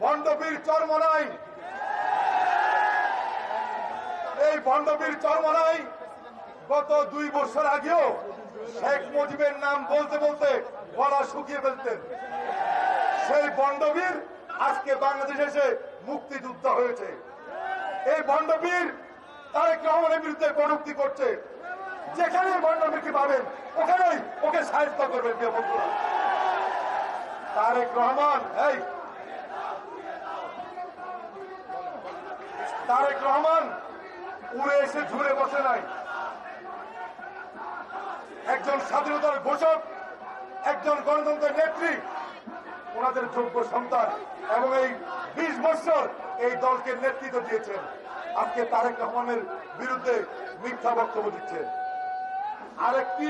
ভণ্ডবীর চরমনাই, এই ভণ্ডবীর চরমনাই গত 2 বছর আগেও শেখ মুজিবের নাম বলতে বলতে গলা শুকিয়ে ফেলতেন। সেই ভণ্ডবীর আজকে বাংলাদেশে এসে মুক্তিযোদ্ধা হয়েছে। এই ভণ্ডবীর তারেক রহমানের বিরুদ্ধে কটূক্তি করছে। যেখানে ভণ্ডবীরকে পাবেন ওখানেই ওকে সাহায্য করবেন। প্রিয় বন্ধুরা, তারেক রহমান উড়ে এসে ঝুলে বসে নাই। একজন স্বাধীনতার ঘোষক, একজন গণতন্ত্রের নেত্রী, ওনাদের যোগ্য সন্তান এবং এই 20 বছর এই দলকে নেতৃত্ব দিয়েছেন। আজকে তারেক রহমানের বিরুদ্ধে মিথ্যা বক্তব্য দিচ্ছেন। আরেকটি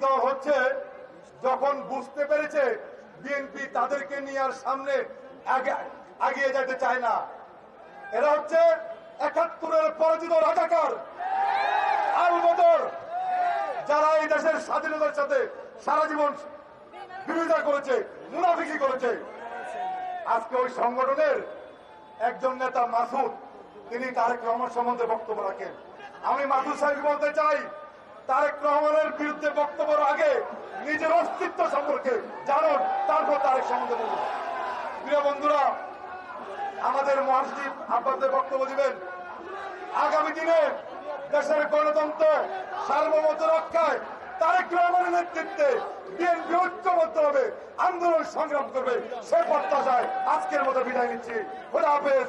দল হচ্ছে যখন বুঝতে পেরেছে বিএনপি তাদেরকে নিয়ে আর সামনে এগিয়ে যেতে চায় না। এরা হচ্ছে 71-এর পরাজিত রাজাকার, আল বদর, যারা এই দেশের স্বাধীনতার সাথে সারা জীবন বিরোধিতা করেছে, মুনাফিকি করেছে। আজকে ওই সংগঠনের একজন নেতা মাসুদ, তিনি তারেক রহমান সম্বন্ধে বক্তব্য রাখেন। আমি মাসুদ সাহেব বলতে চাই, তারেক রহমানের বিরুদ্ধে বক্তব্যের আগে নিজের অস্তিত্ব সম্পর্কে জানুন, তারপর তারেক সম্বন্ধে বলুন। প্রিয় বন্ধুরা, আমাদের মহাসচিব আপনাদের বক্তব্য দিবেন। আগামী দিনে দেশের গণতন্ত্র সার্বভৌমত্ব রক্ষায় তারেক রহমানের নেতৃত্বে বিএনপি ঐক্যবদ্ধভাবে আন্দোলন সংগ্রাম করবে, সে প্রত্যাশায় আজকের মতো বিদায় নিচ্ছি। খোদা হাফেজ।